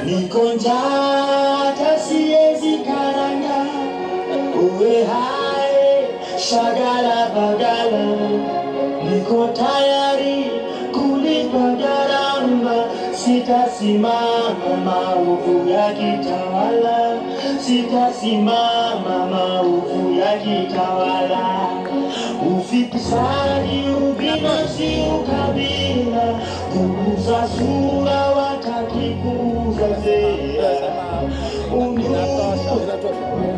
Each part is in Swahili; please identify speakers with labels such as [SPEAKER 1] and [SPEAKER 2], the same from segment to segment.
[SPEAKER 1] niko njaa siwezi karanga, uwe hai shagala bagala, niko tayari kulipa gharama, sitasimama maovu yakitawala, sitasimama maovu yakitawala. Ufisadi, ubinafsi, ukabila, kuuza sura wataki kuuza sera,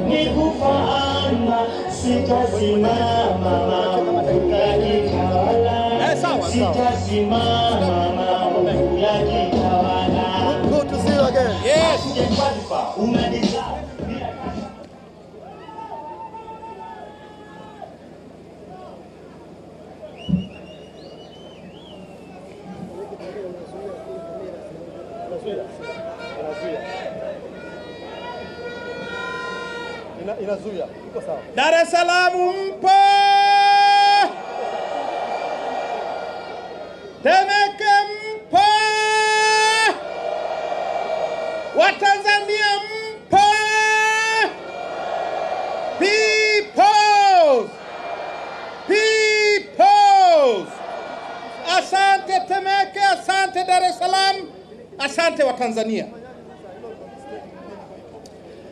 [SPEAKER 1] ni kufaana, sitasimama maovu yakitawala, sitasimama maovu yakitawala.
[SPEAKER 2] Good to see you again.
[SPEAKER 3] Yes.
[SPEAKER 2] Inazuia. Iko sawa.
[SPEAKER 3] Dar es Salaam mpo! Temeke mpo! Watanzania mpo! Peoples! Peoples! Asante Temeke, asante Dar es Salaam, asante Watanzania.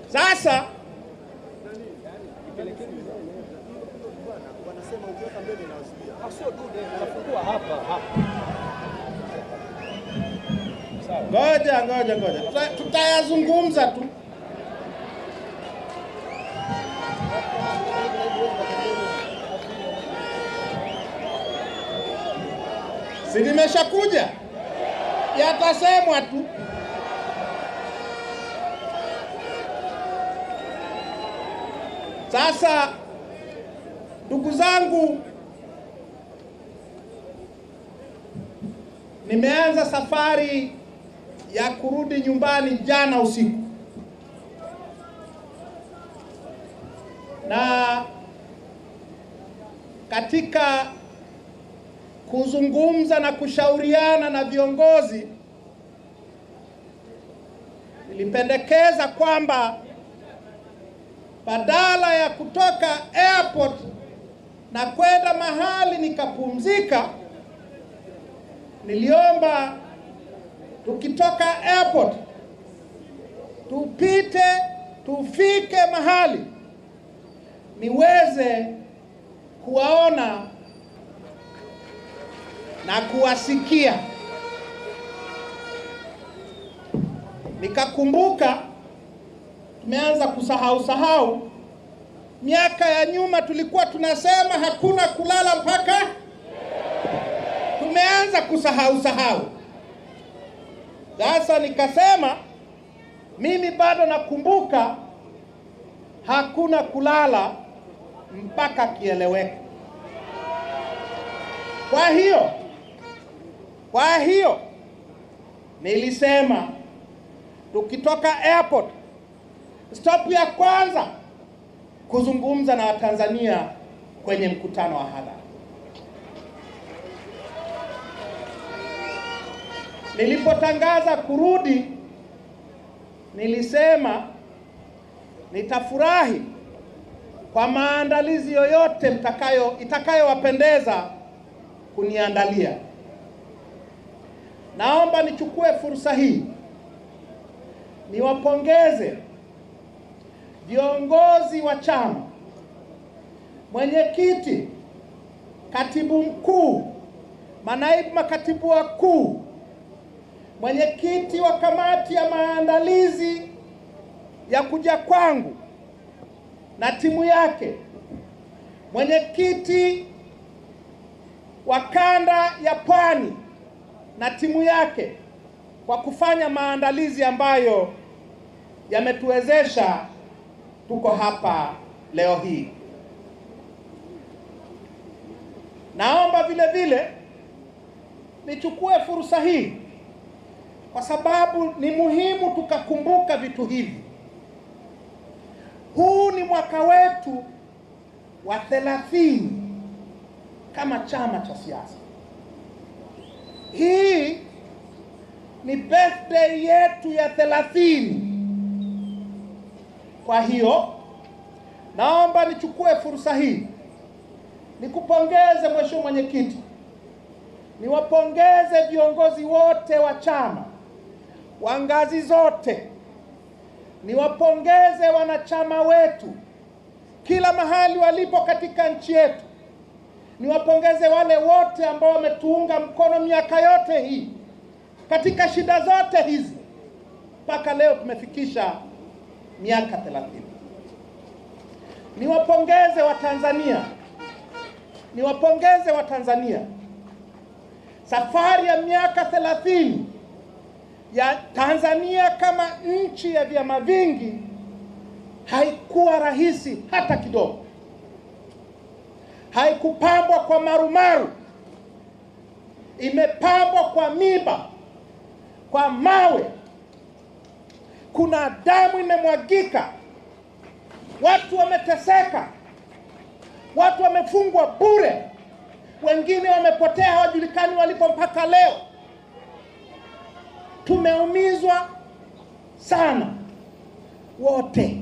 [SPEAKER 3] Sasa ngoja. Tutayazungumza tu. Si nimeshakuja? Yatasemwa tu. Sasa ndugu zangu, nimeanza safari ya kurudi nyumbani jana usiku, na katika kuzungumza na kushauriana na viongozi nilipendekeza kwamba badala ya kutoka airport na kwenda mahali nikapumzika, niliomba tukitoka airport tufike mahali niweze kuwaona na kuwasikia. Nikakumbuka tumeanza kusahau miaka ya nyuma tulikuwa tunasema hakuna kulala mpaka, tumeanza kusahau. Sasa nikasema mimi bado nakumbuka hakuna kulala mpaka kieleweke. Kwa hiyo nilisema tukitoka airport, stop ya kwanza kuzungumza na Watanzania kwenye mkutano wa hadhara. Nilipotangaza kurudi, nilisema nitafurahi kwa maandalizi yoyote itakayowapendeza kuniandalia. Naomba nichukue fursa hii niwapongeze viongozi wa chama, mwenyekiti, katibu mkuu, manaibu makatibu wakuu, mwenyekiti wa kamati ya maandalizi ya kuja kwangu na timu yake, mwenyekiti wa kanda ya Pwani na timu yake, kwa kufanya maandalizi ambayo yametuwezesha tuko hapa leo hii. Naomba vile nichukue fursa hii kwa sababu ni muhimu tukakumbuka vitu hivi. Huu ni mwaka wetu wa 30 kama chama cha siasa. Hii ni birthday yetu ya 30. Kwa hiyo naomba nichukue fursa hii nikupongeze Mheshimiwa Mwenyekiti, niwapongeze viongozi wote wa chama wa ngazi zote, niwapongeze wanachama wetu kila mahali walipo katika nchi yetu, niwapongeze wale wote ambao wametuunga mkono miaka yote hii katika shida zote hizi mpaka leo tumefikisha miaka 30. Niwapongeze Watanzania, safari ya miaka 30 ya Tanzania kama nchi ya vyama vingi haikuwa rahisi hata kidogo. Haikupambwa kwa marumaru, imepambwa kwa miba, kwa mawe. Kuna damu imemwagika, watu wameteseka, watu wamefungwa bure, wengine wamepotea hawajulikani walipo mpaka leo. Tumeumizwa sana wote.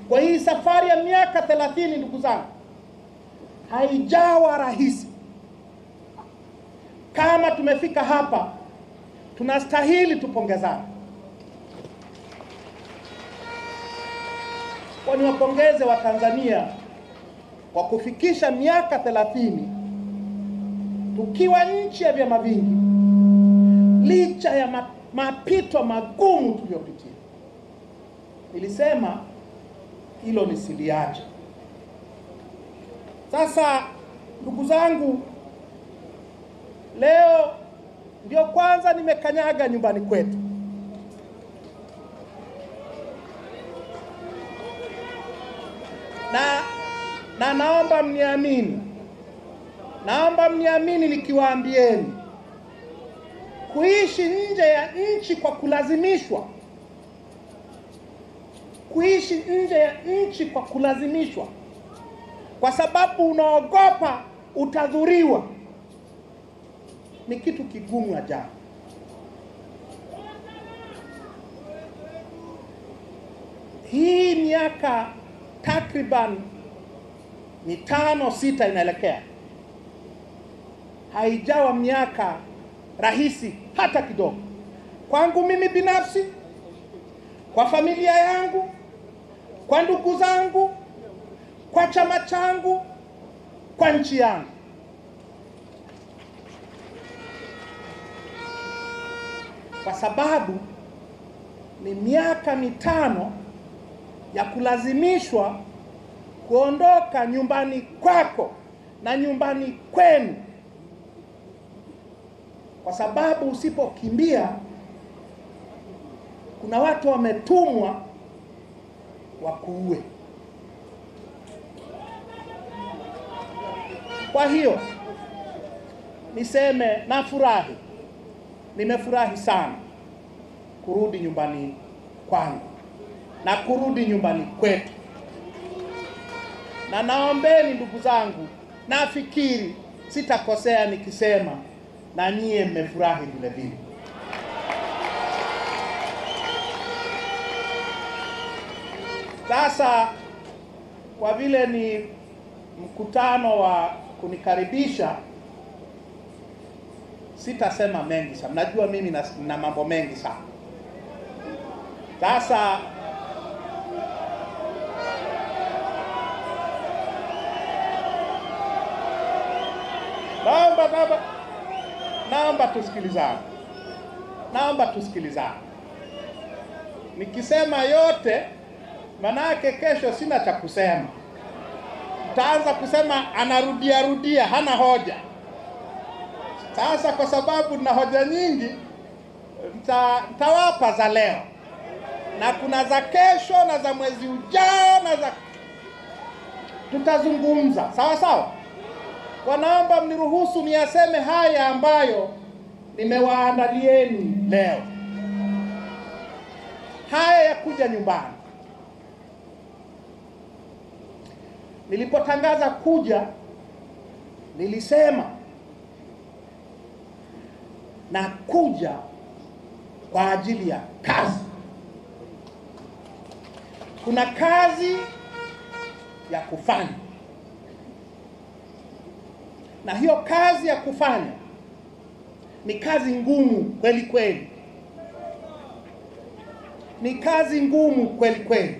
[SPEAKER 3] Kwa hii safari ya miaka 30, ndugu zangu, haijawa rahisi. Kama tumefika hapa, tunastahili tupongezane. Kwa niwapongeze wa Tanzania kwa kufikisha miaka 30 tukiwa nchi ya vyama vingi, licha ya mapito magumu tuliyopitia. Nilisema hilo nisiliache. Sasa ndugu zangu, leo ndio kwanza nimekanyaga nyumbani kwetu. Na naomba mniamini nikiwaambieni, kuishi nje ya nchi kwa kulazimishwa, kwa sababu unaogopa utadhuriwa, ni kitu kigumu ajabu. Hii miaka takriban 5-6 inaelekea, haijawa miaka rahisi hata kidogo. Kwangu mimi binafsi, kwa familia yangu, kwa ndugu zangu, kwa chama changu, kwa nchi yangu. Kwa sababu ni miaka 5 ya kulazimishwa kuondoka nyumbani kwako na nyumbani kwenu, kwa sababu usipokimbia kuna watu wametumwa wakuue. Kwa hiyo niseme nimefurahi sana kurudi nyumbani kwangu na kurudi nyumbani kwetu. Na naombeni ndugu zangu, nafikiri sitakosea nikisema na nyie mmefurahi vile vile. Sasa kwa vile ni mkutano wa kunikaribisha, sitasema mengi sana. Najua mimi na mambo mengi sana. Sasa naomba tusikilizane. Nikisema yote, manake kesho sina cha kusema. Nitaanza kusema anarudia, hana hoja. Sasa kwa sababu na hoja nyingi, nitawapa za leo, na kuna za kesho na za mwezi ujao na za tutazungumza. Sawa? Kwa naomba mniruhusu niyaseme haya ambayo nimewaandalieni leo. Haya ya kuja nyumbani. Nilipotangaza kuja, nilisema na kuja kwa ajili ya kazi. Kuna kazi ya kufanya, na hiyo kazi ya kufanya ni kazi ngumu kweli kweli. Ni kazi ngumu kweli kweli.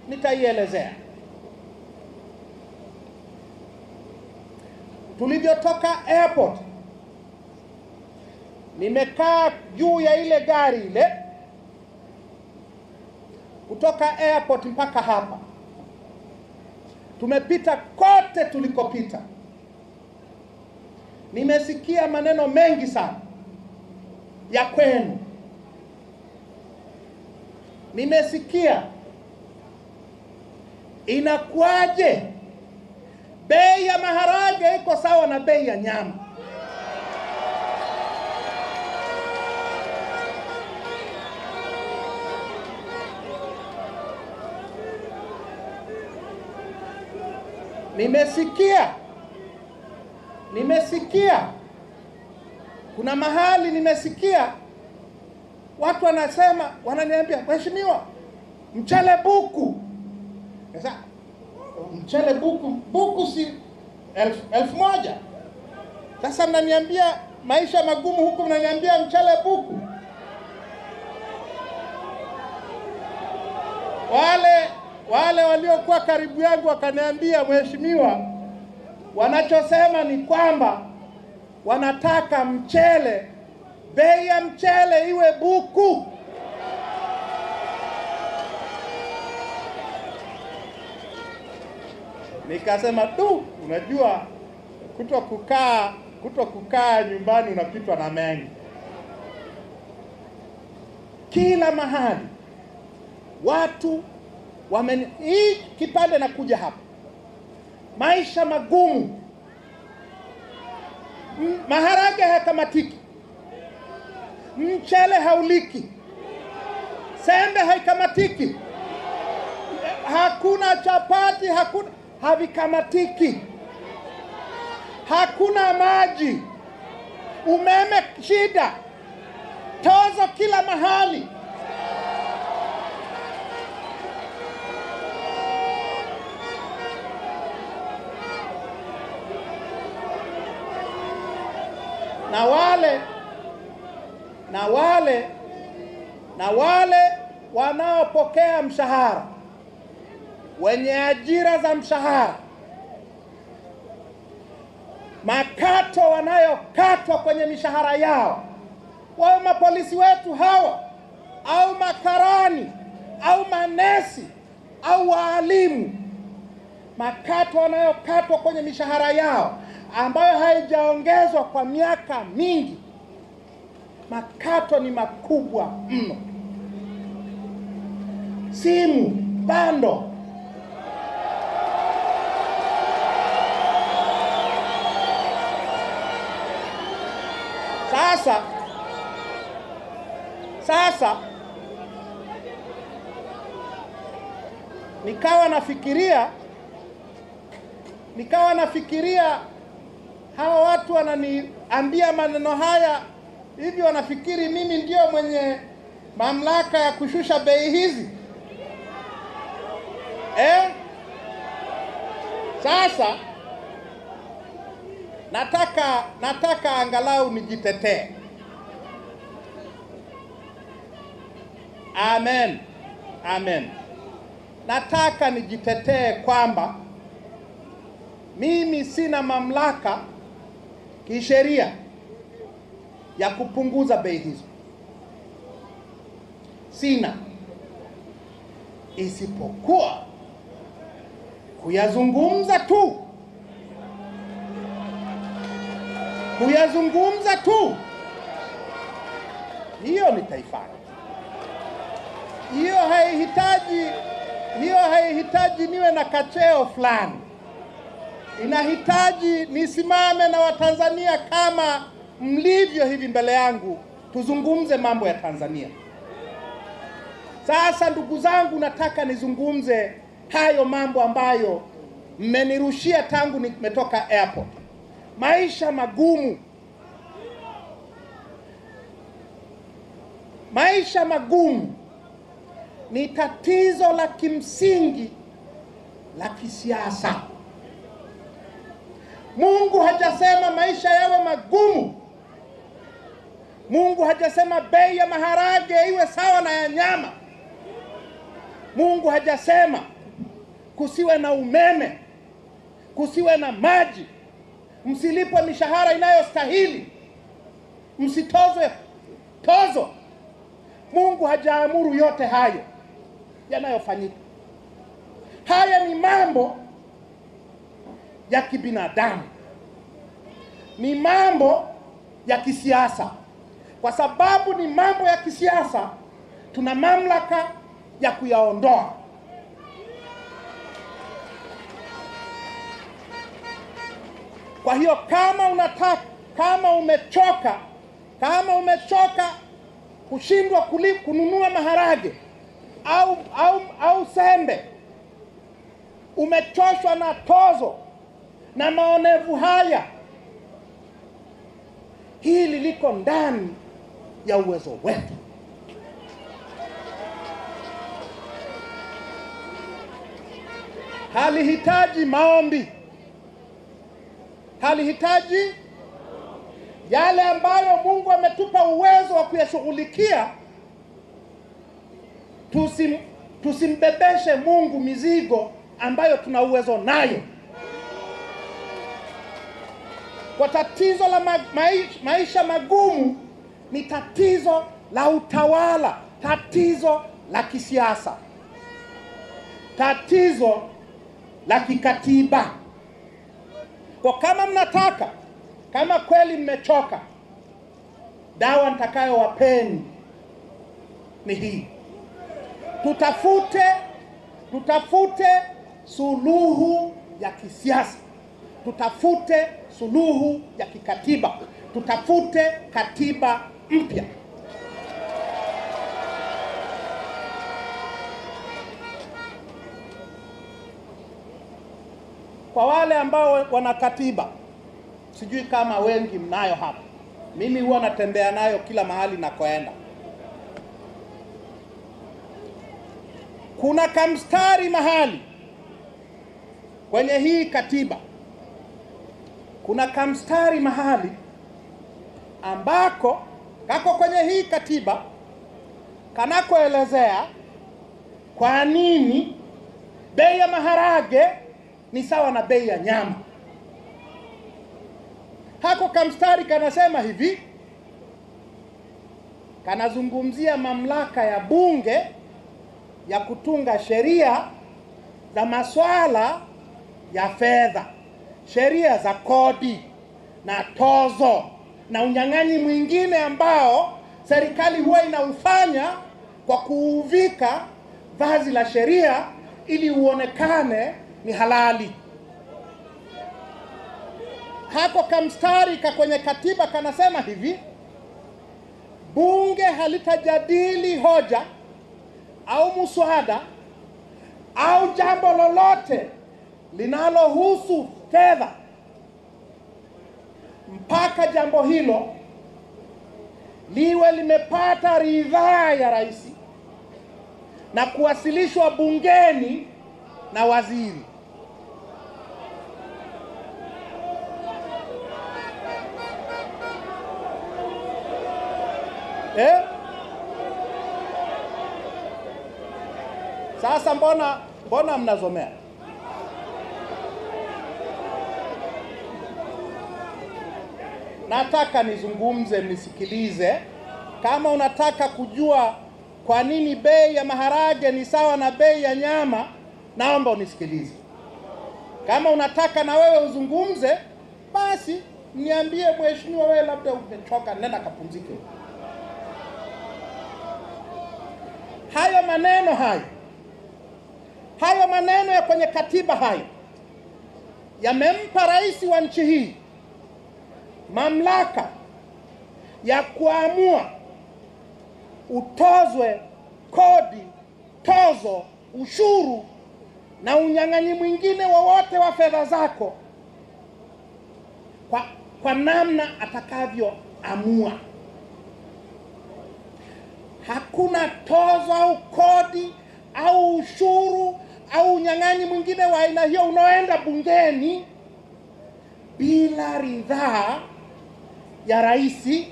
[SPEAKER 3] Nitaielezea. Tulivyotoka airport, nimekaa juu ya ile gari ile kutoka airport mpaka hapa. Tumepita kote tulikopita. Nimesikia maneno mengi sana ya kwenu. Nimesikia inakuaje bei ya maharage iko sawa na bei ya nyama. Nimesikia kuna mahali nimesikia watu wanasema, wananiambia, mheshimiwa, mchele buku. Sasa mchele buku si 1,000. Sasa mnaniambia maisha magumu huku, mnaniambia mchele buku. Wale waliokuwa karibu yangu wakaniambia, mheshimiwa, wanachosema ni kwamba wanataka mchele, bei ya mchele iwe buku. Nikasema tu, unajua kutokukaa nyumbani unapitwa na mengi. Kila mahali watu hii kipande na kuja hapa. Maisha magumu. Maharage hayakamatiki. Mchele hauliki. Sembe haikamatiki. Hakuna chapati, havikamatiki. Hakuna maji. Umeme shida. Tozo kila mahali. Na wale wanaopokea mshahara, wenye ajira za mshahara, makato wanayokatwa kwenye mishahara yao, wao mapolisi wetu hawa, au makarani, au manesi, au waalimu, makato wanayokatwa kwenye mishahara yao ambayo haijaongezwa kwa miaka mingi. Makato ni makubwa mno. Simu, bando. Sasa nikawa nafikiria hawa watu wananiambia maneno haya hivi, wanafikiri mimi ndio mwenye mamlaka ya kushusha bei hizi. Sasa nataka angalau nijitetee. Amen. Nataka nijitetee kwamba mimi sina mamlaka kisheria ya kupunguza bei hizo. Sina. Isipokuwa kuyazungumza tu. Hiyo nitaifanya. Hiyo haihitaji niwe na kacheo fulani. Inahitaji nisimame na Watanzania kama mlivyo hivi mbele yangu, tuzungumze mambo ya Tanzania. Sasa ndugu zangu, nataka nizungumze hayo mambo ambayo mmenirushia tangu nimetoka airport. Maisha magumu. Maisha magumu ni tatizo la kimsingi la kisiasa. Mungu hajasema maisha yawe magumu. Mungu hajasema bei ya maharage iwe sawa na ya nyama. Mungu hajasema kusiwe na umeme, kusiwe na maji, msilipwe mishahara inayostahili, msitozwe tozo. Mungu hajaamuru yote hayo yanayofanyika. Haya ni mambo ya kibinadamu, ni mambo ya kisiasa. Kwa sababu ni mambo ya kisiasa, tuna mamlaka ya kuyaondoa. Kwa hiyo kama umechoka kushindwa kununua maharage au sembe, umechoshwa na tozo na maonevu haya, hili liko ndani ya uwezo wetu. Halihitaji maombi, halihitaji yale ambayo Mungu ametupa uwezo wa kuyashughulikia. Tusimbebeshe Mungu mizigo ambayo tuna uwezo nayo. Kwa tatizo la maisha magumu ni tatizo la utawala, tatizo la kisiasa, tatizo la kikatiba. Kwa kama kweli mmechoka, dawa nitakayowapeni ni hii. Tutafute suluhu ya kisiasa, tutafute suluhu ya kikatiba, tutafute katiba mpya. Kwa wale ambao wana katiba, sijui kama wengi mnayo hapa. Mimi huwa natembea nayo kila mahali nakoenda. Kuna kamstari mahali kwenye hii katiba, kuna kamstari mahali ambako kako kwenye hii katiba kanakoelezea kwa nini bei ya maharage ni sawa na bei ya nyama. Hako kamstari kanasema hivi, kanazungumzia mamlaka ya bunge ya kutunga sheria za masuala ya fedha, sheria za kodi na tozo na unyang'anyi mwingine ambao serikali huwa inaufanya kwa kuuvika vazi la sheria ili uonekane ni halali. Hako kamstari kwenye katiba kanasema hivi, bunge halitajadili hoja au muswada au jambo lolote linalohusu fedha mpaka jambo hilo liwe limepata ridhaa ya rais na kuwasilishwa bungeni na waziri. Sasa mbona mnazomea? Nataka nizungumze, mnisikilize. Kama unataka kujua kwa nini bei ya maharage ni sawa na bei ya nyama, naomba unisikilize. Kama unataka na wewe uzungumze, basi niambie, mheshimiwa, wewe labda umechoka, nenda kapumzike. Hayo maneno ya kwenye katiba hayo yamempa rais wa nchi hii mamlaka ya kuamua utozwe kodi, tozo, ushuru na unyang'anyi mwingine wowote wa fedha zako kwa namna atakavyoamua. hakuna tozo au kodi au ushuru au unyang'anyi mwingine wa aina hiyo unaoenda bungeni bila ridhaa ya rais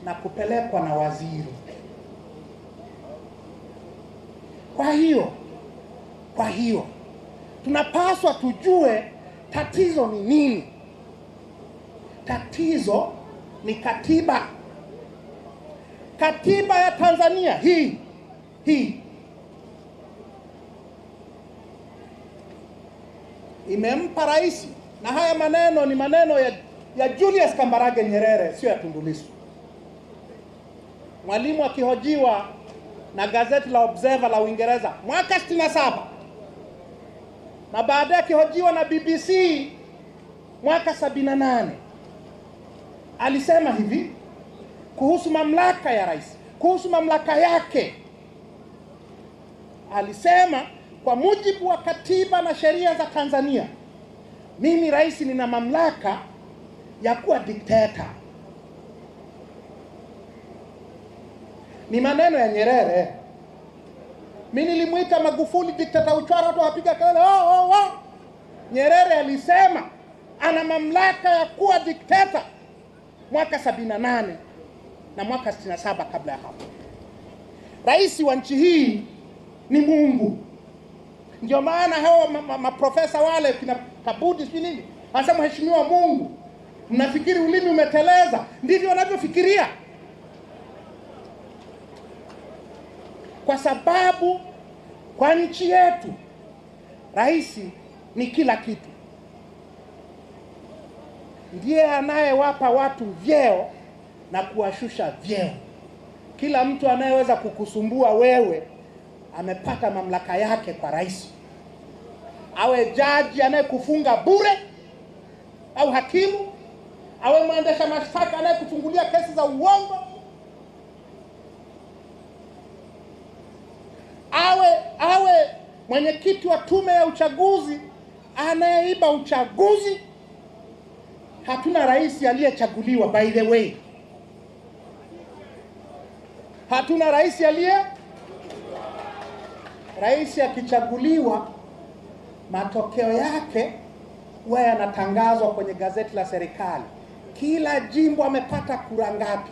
[SPEAKER 3] na kupelekwa na waziri. Kwa hiyo tunapaswa tujue tatizo ni nini. Tatizo ni katiba. Katiba ya Tanzania hii imempa rais, na haya maneno ni maneno ya Julius Kambarage Nyerere, sio ya Tundu Lissu. Mwalimu akihojiwa na gazeti la Observer la Uingereza mwaka 67, na baadaye akihojiwa na BBC mwaka 78, alisema hivi kuhusu mamlaka ya rais, kuhusu mamlaka yake. Alisema, kwa mujibu wa katiba na sheria za Tanzania, mimi rais nina mamlaka ya kuwa dikteta. Ni maneno ya Nyerere. Mimi nilimuita Magufuli dikteta uchwara, watu wapiga kelele oh. Nyerere alisema ana mamlaka ya kuwa dikteta mwaka 78 na mwaka 67 kabla ya hapo. Rais wa nchi hii ni Mungu. Ndio maana hao maprofesa wale kina Kabudi si nini, anasema mheshimiwa Mungu, mnafikiri ulimi umeteleza? Ndivyo wanavyofikiria. Kwa sababu kwa nchi yetu rais ni kila kitu. Ndiye anayewapa watu vyeo na kuwashusha vyeo. Kila mtu anayeweza kukusumbua wewe amepata mamlaka yake kwa rais. Awe jaji anayekufunga bure au hakimu, awe mwendesha mashtaka anayekufungulia kesi za uongo, awe mwenyekiti wa tume ya uchaguzi anayeiba uchaguzi. Hatuna rais aliyechaguliwa, by the way. Hatuna rais rais akichaguliwa, matokeo yake huwa yanatangazwa kwenye gazeti la serikali. Kila jimbo amepata kura ngapi.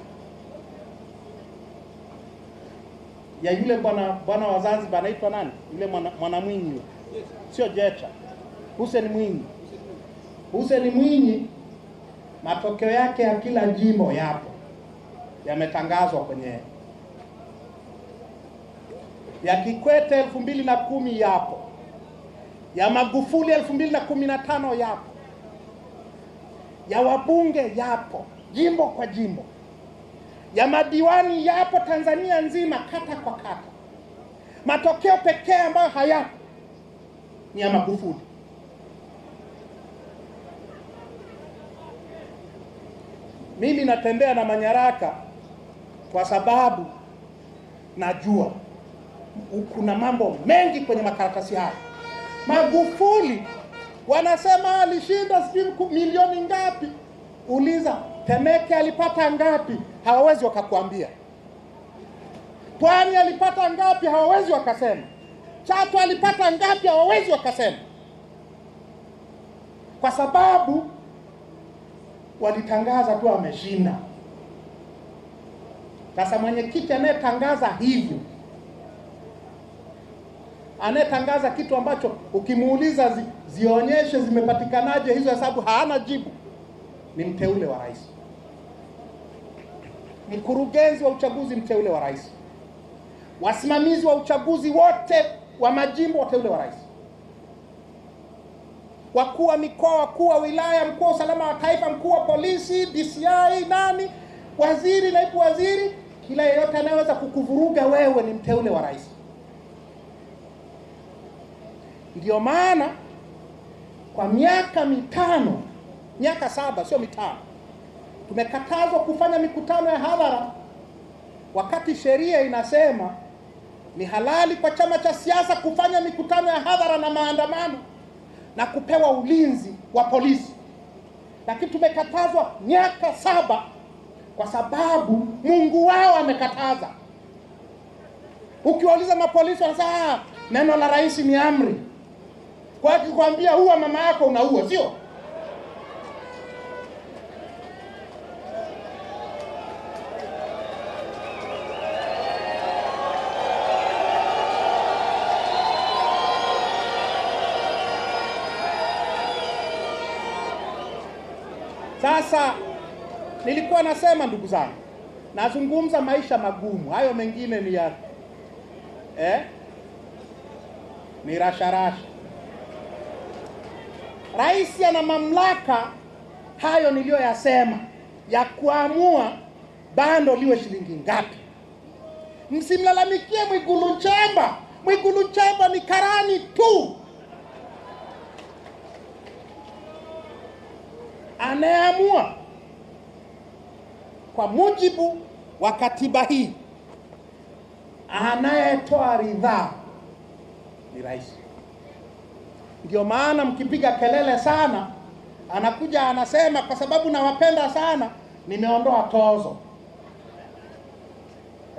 [SPEAKER 3] Ya yule bwana wa Zanzibar anaitwa nani? Yule mwana Mwinyi. Sio Jecha. Hussein Mwinyi, matokeo yake ya kila jimbo yapo. Yametangazwa kwenye. Ya Kikwete 2010 yapo. Ya Magufuli 2015 yapo. Ya wabunge yapo, jimbo kwa jimbo. Ya madiwani yapo Tanzania nzima, kata kwa kata. Matokeo pekee ambayo hayapo ni ya Magufuli. Mimi natembea na manyaraka kwa sababu najua kuna mambo mengi kwenye makaratasi haya. Magufuli wanasema alishinda milioni ngapi. Uliza Temeke alipata ngapi, hawawezi wakakuambia. Pwani alipata ngapi, hawawezi wakasema. Chato alipata ngapi, hawawezi wakasema. Kwa sababu walitangaza tu ameshinda. Sasa mwenyekiti anayetangaza hivyo, anayetangaza kitu ambacho ukimuuliza zionyeshe zimepatikanaje hizo hesabu, haana jibu, ni mteule wa rais. Mkurugenzi wa uchaguzi mteule wa rais. Wasimamizi wa uchaguzi wote wa majimbo wateule wa rais. Wakuu wa mikoa, wakuu wa wilaya, mkuu wa usalama wa taifa, mkuu wa polisi, DCI, waziri, naibu waziri, kila yeyote anayeweza kukuvuruga wewe ni mteule wa rais. Ndio maana kwa miaka 7 sio 5, tumekatazwa kufanya mikutano ya hadhara, wakati sheria inasema ni halali kwa chama cha siasa kufanya mikutano ya hadhara na maandamano na kupewa ulinzi wa polisi. Lakini tumekatazwa miaka 7 kwa sababu Mungu wao amekataza. Ukiwauliza mapolisi wanasema neno la rais ni amri. Kwa akikwambia uwa mama yako unaua, sio? Sasa nilikuwa nasema, ndugu zangu, nazungumza maisha magumu. Hayo mengine ni ya ni rasharasha. Rais ana mamlaka hayo niliyoyasema ya kuamua bando liwe shilingi ngapi. Msimlalamikie Mwigulu Nchemba. Mwigulu Nchemba ni karani tu. Anayeamua kwa mujibu wa katiba hii, anayetoa ridhaa ni rais. Ndio maana mkipiga kelele sana, anakuja anasema kwa sababu nawapenda sana nimeondoa tozo.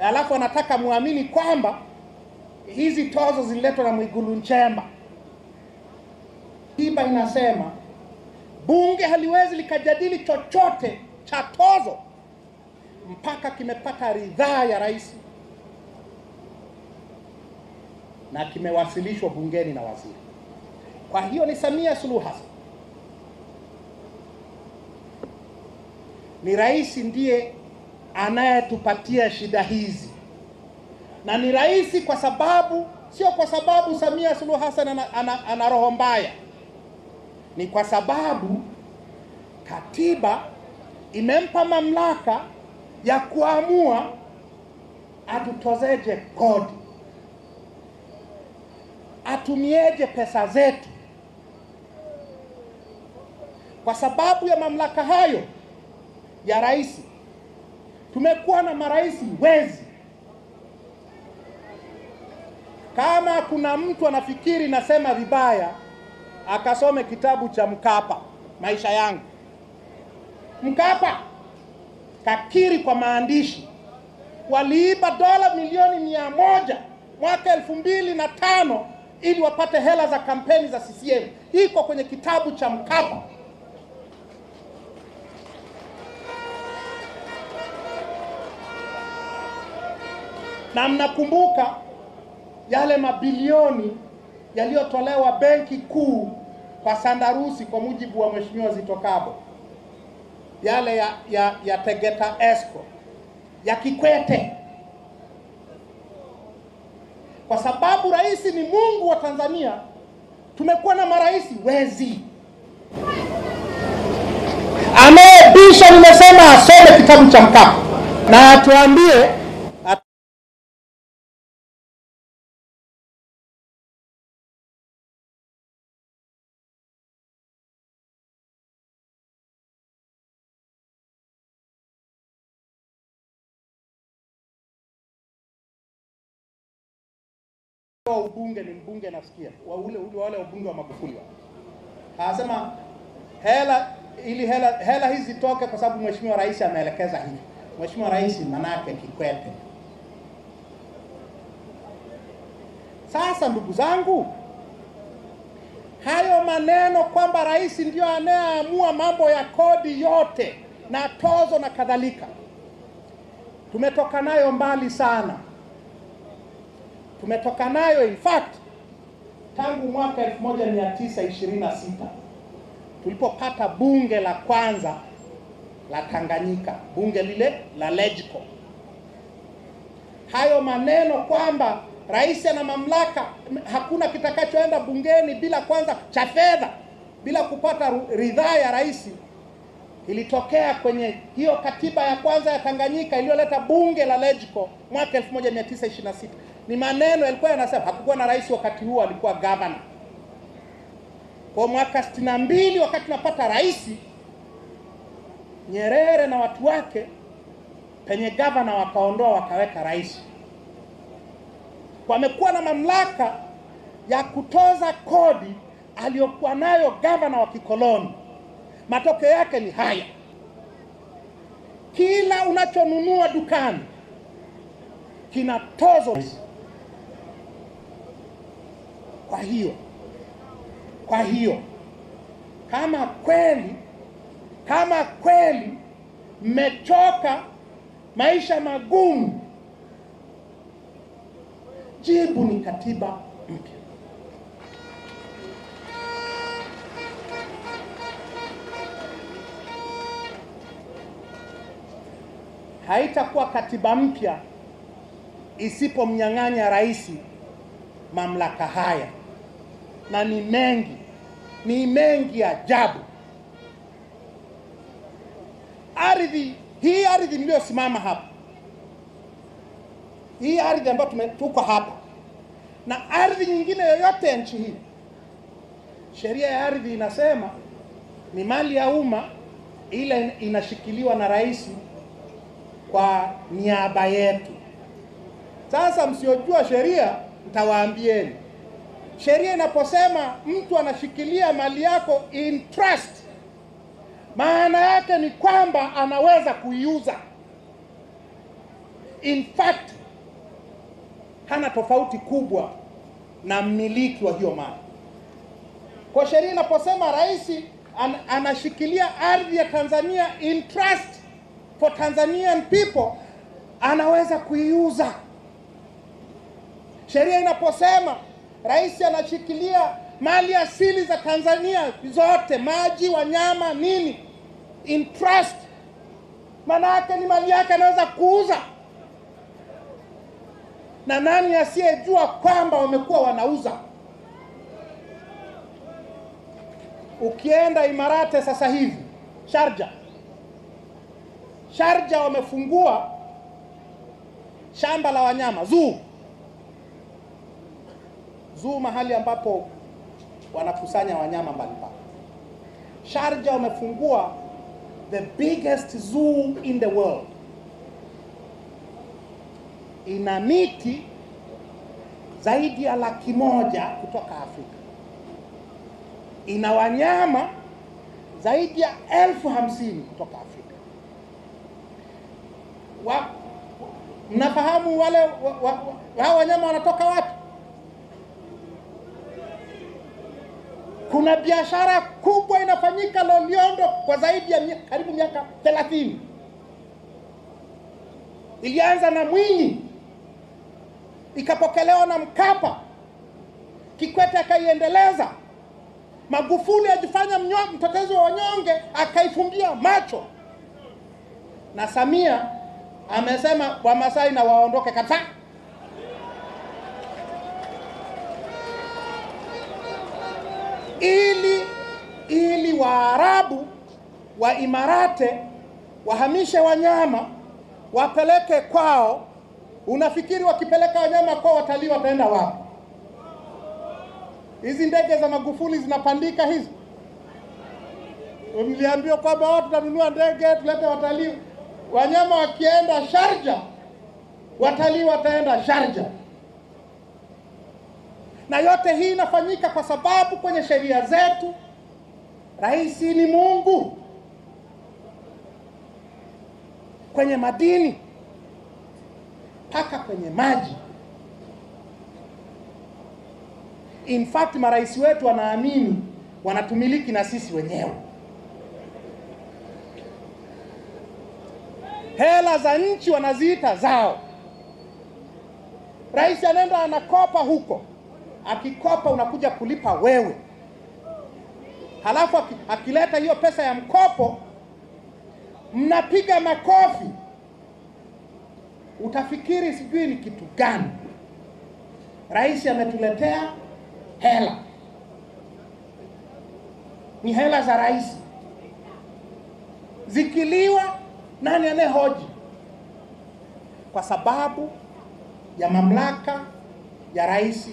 [SPEAKER 3] Alafu anataka muamini kwamba hizi tozo zililetwa na Mwigulu Nchemba. Katiba inasema bunge haliwezi likajadili chochote cha tozo mpaka kimepata ridhaa ya rais na kimewasilishwa bungeni na waziri. Kwa hiyo ni Samia Suluhu Hassan, ni rais ndiye anayetupatia shida hizi. Na ni rais kwa sababu, sio kwa sababu Samia Suluhu Hassan ana roho mbaya. Ni kwa sababu katiba imempa mamlaka ya kuamua atutozeje kodi, atumieje pesa zetu. Kwa sababu ya mamlaka hayo ya rais, tumekuwa na marais wezi. Kama kuna mtu anafikiri nasema vibaya, akasome kitabu cha Mkapa, Maisha Yangu. Mkapa kakiri kwa maandishi waliiba dola milioni 100 mwaka 2005 ili wapate hela za kampeni za CCM. Iko kwenye kitabu cha Mkapa. Na mnakumbuka yale mabilioni yaliyotolewa benki kuu kwa sandarusi kwa mujibu wa Mheshimiwa Zitto Kabwe, yale ya Tegeta Escrow, ya Kikwete. Kwa sababu rais ni Mungu wa Tanzania, tumekuwa na marais wezi. Anayebisha nimesema asome kitabu cha Mkapa na atuambie wa ubunge ni mbunge nasikia wale ubunge wa Magufuli. Anasema hela hizi toke kwa sababu Mheshimiwa Rais ameelekeza hivi. Mheshimiwa Rais manake Kikwete. Sasa ndugu zangu, hayo maneno kwamba rais ndio anayeamua mambo ya kodi yote na tozo na kadhalika, tumetoka nayo mbali sana. Tumetoka nayo in fact tangu mwaka 1926 tulipopata bunge la kwanza la Tanganyika, bunge lile la Legco. Hayo maneno kwamba rais ana mamlaka, hakuna kitakachoenda bungeni bila kwanza cha fedha, bila kupata ridhaa ya rais, ilitokea kwenye hiyo katiba ya kwanza ya Tanganyika iliyoleta bunge la Legco mwaka 1926. Ni maneno yalikuwa yanasema, hakukuwa na rais wakati huo, alikuwa governor. Kwa mwaka 62 wakati tunapata rais, Nyerere na watu wake penye governor wakaondoa wakaweka rais. Wamekuwa na mamlaka ya kutoza kodi aliyokuwa nayo governor wa kikoloni. Matokeo yake ni haya. kila unachonunua dukani kina tozo. Kwa hiyo kama kweli mmechoka maisha magumu, jibu ni katiba mpya. Haitakuwa katiba mpya isipomnyang'anya rais mamlaka haya, na ni mengi ajabu. Hii ardhi mliosimama hapa, hii ardhi ambayo tuko hapa, na ardhi nyingine yoyote ya nchi hii, sheria ya ardhi inasema ni mali ya umma, ile inashikiliwa na rais kwa niaba yetu. Sasa msiojua sheria, nitawaambieni. Sheria inaposema mtu anashikilia mali yako in trust, maana yake ni kwamba anaweza kuiuza. In fact, hana tofauti kubwa na mmiliki wa hiyo mali. Kwa sheria inaposema rais anashikilia ardhi ya Tanzania in trust for Tanzanian people, anaweza kuiuza. Sheria inaposema rais anashikilia mali asili za Tanzania zote, maji, wanyama, nini, in trust, maana yake ni mali yake anaweza kuuza. Na nani asiyejua kwamba wamekuwa wanauza? Ukienda Imarate sasa hivi, Sharjah wamefungua shamba la wanyama, zoo, mahali ambapo wanakusanya wanyama mbalimbali. Sharjah wamefungua the biggest zoo in the world. Ina miti zaidi ya 100,000 kutoka Afrika. Ina wanyama zaidi ya 50,000 kutoka Afrika. Mnafahamu wale hao wanyama wanatoka wapi? Kuna biashara kubwa inafanyika Loliondo kwa zaidi ya karibu miaka 30. Ilianza na Mwinyi, ikapokelewa na Mkapa, Kikwete akaiendeleza, Magufuli ajifanya mtetezi wa wanyonge akaifumbia macho, na Samia amesema Wamasai na waondoke kabisa. Ili Waarabu wa Imarate wahamishe wanyama wapeleke kwao. Unafikiri wakipeleka wanyama kwao watalii wataenda wapi? Hizi ndege za Magufuli zinapandika hizi. Mliambiwa kwamba watu tunanunua ndege tulete watalii. Wanyama wakienda Sharjah, watalii wataenda Sharjah. Na yote hii inafanyika kwa sababu kwenye sheria zetu rais ni Mungu. Kwenye madini, mpaka kwenye maji. In fact, marais wetu wanaamini wanatumiliki na sisi wenyewe. Hela za nchi wanaziita zao. Rais anaenda anakopa huko. Akikopa unakuja kulipa wewe. Halafu akileta hiyo pesa ya mkopo, mnapiga makofi. Utafikiri sijui ni kitu gani. Rais ametuletea hela. Ni hela za rais. Zikiliwa, nani anayehoji? Kwa sababu ya mamlaka ya rais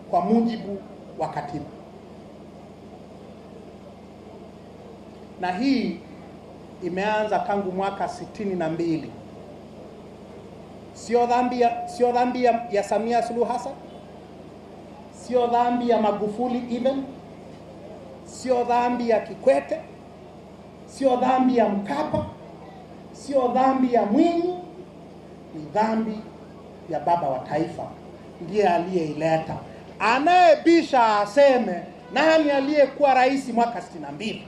[SPEAKER 3] kwa mujibu wa katiba. Na hii imeanza tangu mwaka 62. Sio dhambi ya Samia Suluhu Hassan, sio dhambi ya Magufuli even, sio dhambi ya Kikwete, sio dhambi ya Mkapa, sio dhambi ya Mwinyi, ni dhambi ya baba wa taifa, ndiye aliyeileta. Anayebisha aseme nani aliyekuwa rais mwaka 62.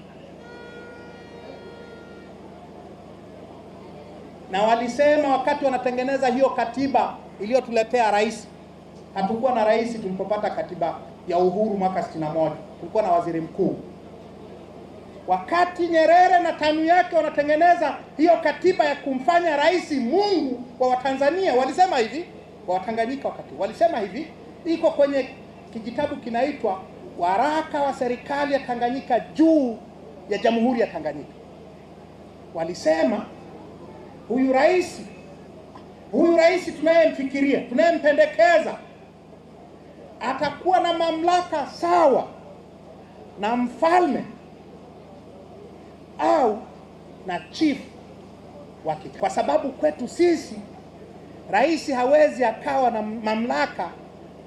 [SPEAKER 3] Na walisema wakati wanatengeneza hiyo katiba iliyotuletea rais, hatukuwa na rais tulipopata katiba ya uhuru mwaka 61, tulikuwa na waziri mkuu. Wakati Nyerere na TANU yake wanatengeneza hiyo katiba ya kumfanya rais Mungu wa Watanzania, walisema hivi, wa Watanganyika wakati, walisema hivi, iko kwenye kijitabu kinaitwa Waraka wa Serikali ya Tanganyika juu ya Jamhuri ya Tanganyika. Walisema huyu rais tunayemfikiria, tunayempendekeza, atakuwa na mamlaka sawa na mfalme au na chief wake. Kwa sababu kwetu sisi rais hawezi akawa na mamlaka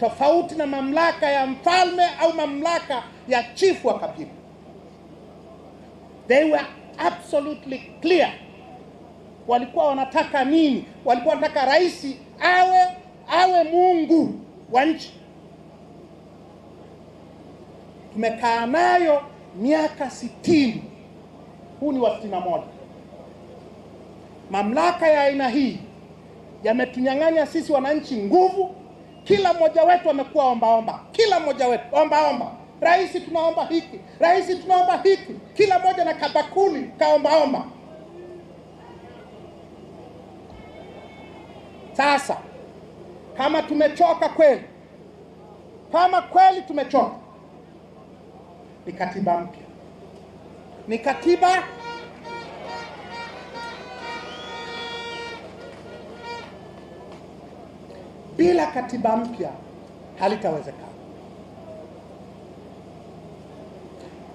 [SPEAKER 3] tofauti na mamlaka ya mfalme au mamlaka ya chief wa kabila. They were absolutely clear. Walikuwa wanataka nini? Walikuwa wanataka rais awe Mungu wa nchi. Tumekaa nayo miaka 60. Huu ni wa 61. Mamlaka ya aina hii yametunyang'anya sisi wananchi nguvu. Kila mmoja wetu amekuwa ombaomba. Kila mmoja wetu ombaomba. Rais tunaomba hiki, rais tunaomba hiki. Kila mmoja na kabakuli kaombaomba. Sasa kama tumechoka kweli, kama kweli tumechoka, ni katiba mpya. Ni katiba bila katiba mpya halitawezekana.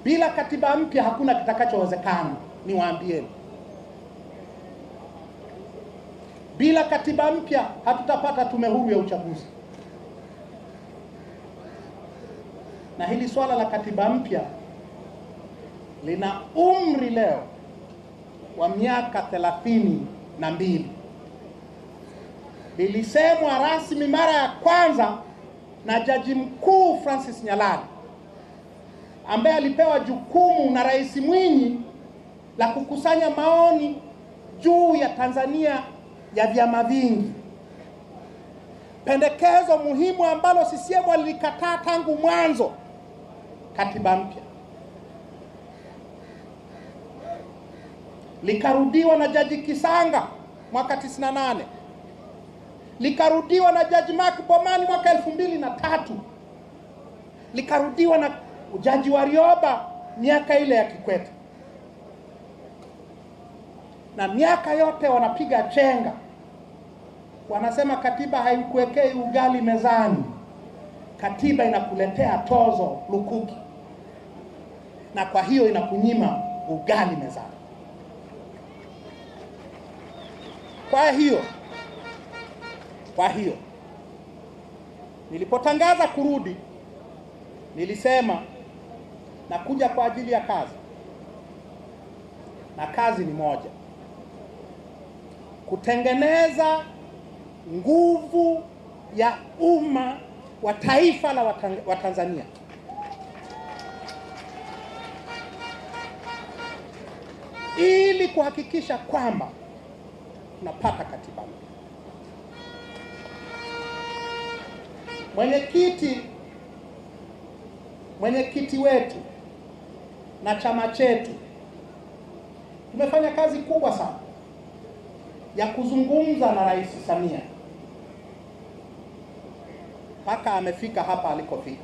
[SPEAKER 3] Bila katiba mpya hakuna kitakachowezekana, niwaambieni. Bila katiba mpya hatutapata tume huru ya uchaguzi. Na hili swala la katiba mpya lina umri leo wa miaka 32. Lilisemwa rasmi mara ya kwanza na Jaji Mkuu Francis Nyalali, ambaye alipewa jukumu na Rais Mwinyi la kukusanya maoni juu ya Tanzania ya vyama vingi. Pendekezo muhimu ambalo CCM walikataa tangu mwanzo, katiba mpya. Likarudiwa na Jaji Kisanga mwaka 98. Likarudiwa na Jaji Mark Bomani mwaka 2003. Likarudiwa na Jaji Warioba miaka ile ya Kikwete. Na miaka yote wanapiga chenga. Wanasema katiba haikuwekei ugali mezani. Katiba inakuletea tozo lukuki. Na kwa hiyo inakunyima ugali mezani. Kwa hiyo nilipotangaza kurudi, nilisema nakuja kwa ajili ya kazi. Na kazi ni moja: kutengeneza nguvu ya umma wa taifa la Watanzania. Ili kuhakikisha kwamba tunapata katiba mpya. Mwenyekiti wetu na chama chetu tumefanya kazi kubwa sana ya kuzungumza na Rais Samia mpaka amefika hapa alikofika,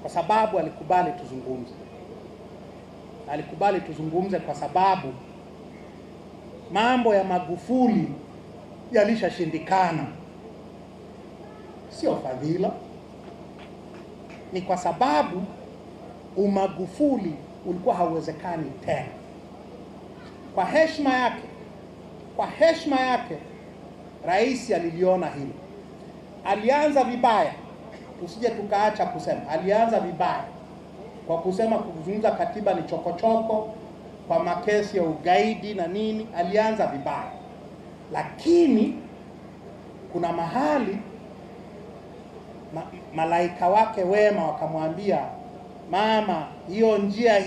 [SPEAKER 3] kwa sababu alikubali tuzungumze. Alikubali tuzungumze kwa sababu mambo ya Magufuli yalishashindikana. Sio fadhila, ni kwa sababu umagufuli ulikuwa hauwezekani tena. Kwa heshima yake rais aliliona hilo. Alianza vibaya, tusije tukaacha kusema. Alianza vibaya kwa kusema kuzungumza katiba ni chokochoko, kwa makesi ya ugaidi na nini, alianza vibaya, lakini kuna mahali malaika wake wema wakamwambia, mama, hiyo njia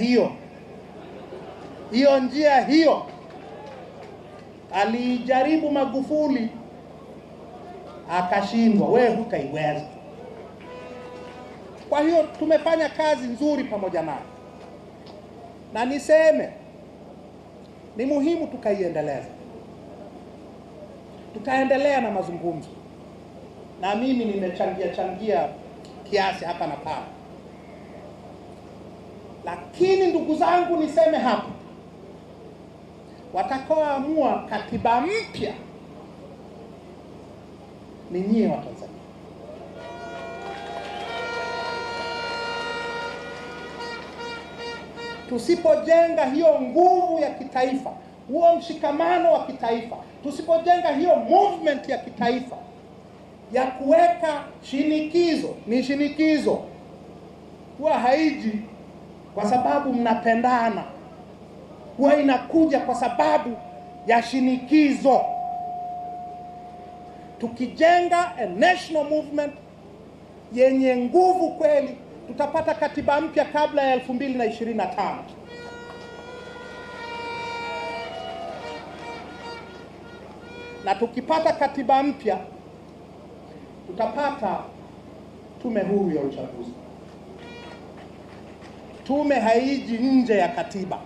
[SPEAKER 3] hiyo alijaribu Magufuli akashindwa, wewe hutaiweza. Kwa hiyo tumefanya kazi nzuri pamoja naye, na niseme ni muhimu tukaiendeleza. Tutaendelea na mazungumzo, na mimi nimechangia kiasi hapa na pale, lakini ndugu zangu, niseme hapa, watakaoamua katiba mpya ni nyie wa Tanzania. Tusipojenga hiyo nguvu ya kitaifa, huo mshikamano wa kitaifa, tusipojenga hiyo movement ya kitaifa ya kuweka shinikizo, ni shinikizo huwa haiji kwa sababu mnapendana, huwa inakuja kwa sababu ya shinikizo. Tukijenga a national movement yenye nguvu kweli, tutapata katiba mpya kabla ya 2025. Na tukipata katiba mpya, tutapata tume huru ya uchaguzi. Tume haiji nje ya katiba,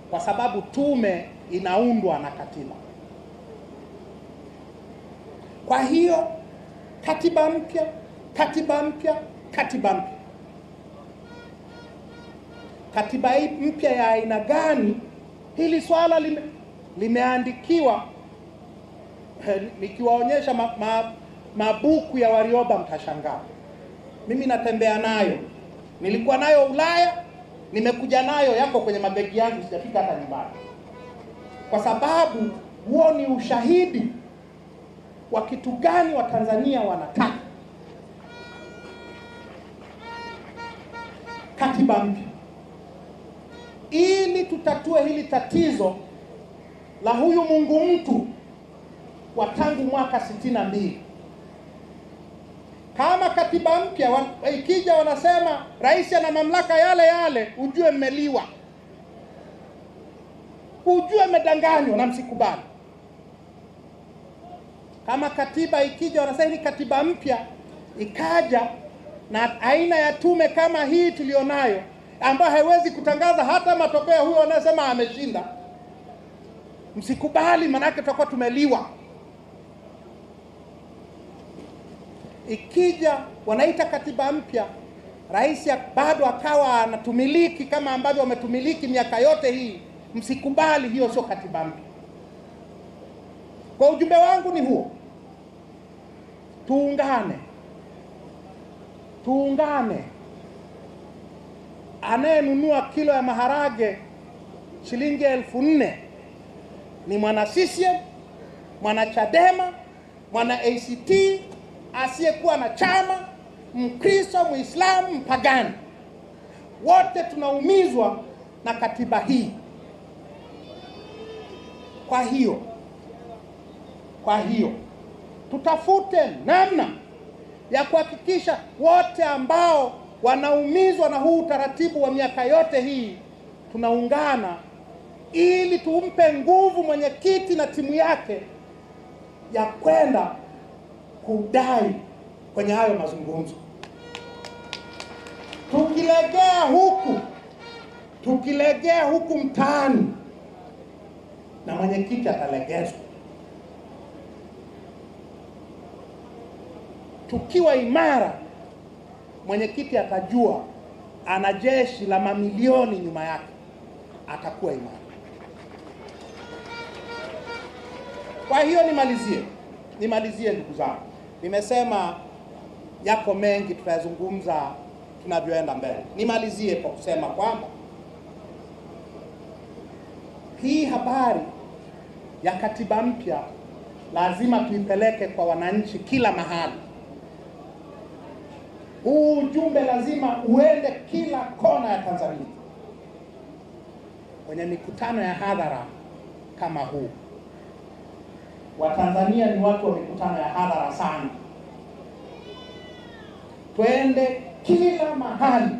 [SPEAKER 3] kwa sababu tume inaundwa na katiba. Kwa hiyo katiba mpya, katiba mpya, katiba mpya. Katiba mpya ya aina gani? Hili swala limeandikiwa. Nikiwaonyesha mabuku ya Warioba mtashangaa. Mimi natembea nayo, nilikuwa nayo Ulaya, nimekuja nayo, yako kwenye mabegi yangu, sijafika hata nyumbani, kwa sababu huo ni ushahidi wa kitu gani wa Tanzania wanataka. Katiba mpya ili tutatue hili tatizo la huyu Mungu mtu wa tangu mwaka 62. Kama katiba mpya ikija wanasema rais ana mamlaka yale yale, ujue mmeliwa, ujue mmedanganywa na msikubali. Kama katiba ikija wanasema ni katiba mpya ikaja na aina ya tume kama hii tulionayo, ambayo haiwezi kutangaza hata matokeo, huyo anasema ameshinda, msikubali, manake tutakuwa tumeliwa. Ikija wanaita katiba mpya, rais bado akawa anatumiliki kama ambavyo wametumiliki miaka yote hii, msikubali, hiyo sio katiba mpya. Kwa ujumbe wangu ni huo, tuungane. Anayenunua kilo ya maharage shilingi 4,000 ni mwana CCM, mwana Chadema, mwana ACT, asiyekuwa na chama, Mkristo, Muislamu, mpagani, wote tunaumizwa na katiba hii. Kwa hiyo tutafute namna ya kuhakikisha wote ambao wanaumizwa na huu utaratibu wa miaka yote hii tunaungana, ili tumpe nguvu mwenyekiti na timu yake ya kwenda kudai kwenye hayo mazungumzo. Tukilegea huku mtaani, na mwenyekiti atalegezwa. Tukiwa imara, mwenyekiti atajua ana jeshi la mamilioni nyuma yake, atakuwa imara. Kwa hiyo nimalizie ndugu zangu. Nimesema yako mengi tutayazungumza tunavyoenda mbele. Nimalizie kwa kusema kwamba hii habari ya katiba mpya lazima tuipeleke kwa wananchi kila mahali. Huu ujumbe lazima uende kila kona ya Tanzania. kwenye mikutano ya hadhara kama huu. Watanzania ni watu wa mikutano ya hadhara sana. Twende kila mahali,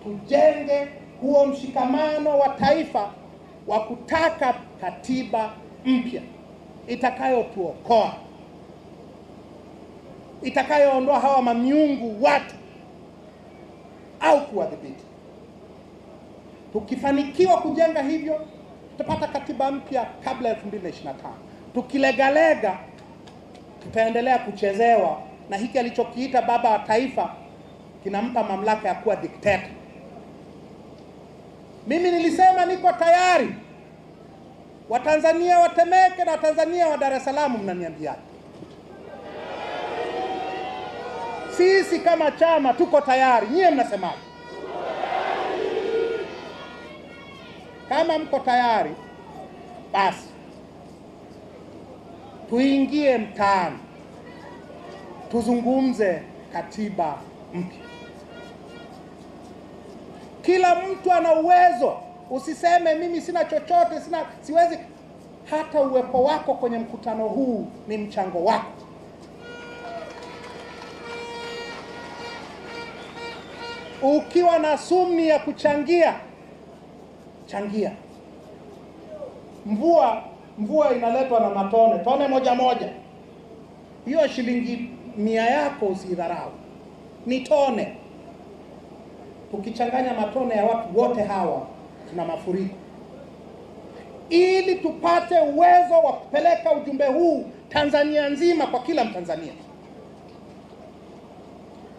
[SPEAKER 3] tujenge huo mshikamano wa taifa wa kutaka katiba mpya itakayotuokoa, itakayoondoa hawa mamiungu watu au kuwadhibiti. Tukifanikiwa kujenga hivyo, tutapata katiba mpya kabla ya 2025. Tukilegalega, tutaendelea kuchezewa na hiki alichokiita baba wa taifa kinampa mamlaka ya kuwa dikteta. Mimi nilisema niko tayari. Watanzania wa Temeke na Watanzania wa Dar es Salaam mnaniambiaje? Sisi kama chama tuko tayari. Nyie mnasemaje? Kama mko tayari, basi tuingie mtaani, tuzungumze katiba mpya. Kila mtu ana uwezo. Usiseme mimi sina chochote, siwezi. Hata uwepo wako kwenye mkutano huu ni mchango wako. Ukiwa na sumni ya kuchangia, changia. Mvua inaletwa na matone, tone moja moja. Hiyo shilingi 100 yako usidharau, ni tone. Tukichanganya matone ya watu wote hawa, tuna mafuriko. Ili tupate uwezo wa kupeleka ujumbe huu Tanzania nzima kwa kila Mtanzania,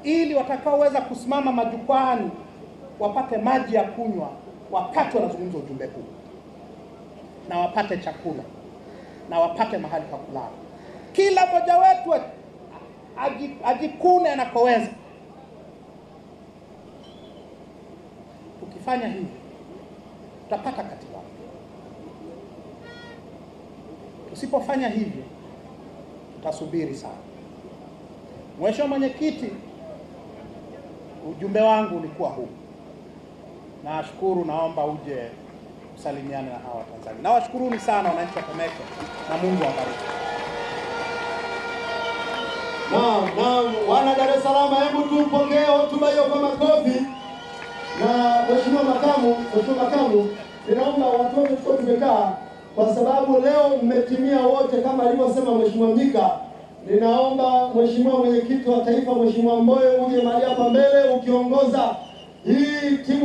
[SPEAKER 3] ili watakaoweza kusimama majukwani wapate maji ya kunywa wakati wanazungumza ujumbe huu, na wapate chakula, na wapate mahali pa kulala. Kila mmoja wetu ajikune anakoweza. Tukifanya hivi, tutapata katiba. Tusipofanya hivyo, tutasubiri sana. Mheshimiwa Mwenyekiti, ujumbe wangu ulikuwa huu. Nashukuru, naomba uje usalimiane na hawa Tanzania. Nawashukuruni sana wananchi wa Temeke, na Mungu awabariki.
[SPEAKER 2] Naam, wana Dar es Salaam, hebu tupongee hotuba hiyo kwa makofi. Na Mheshimiwa Makamu, ninaomba watu wote tuko tumekaa, kwa sababu leo mmetimia wote kama alivyosema Mheshimiwa Mika. Ninaomba Mheshimiwa Mwenyekiti wa Taifa, Mheshimiwa Mbowe, uje mahali hapa mbele ukiongoza hii timu.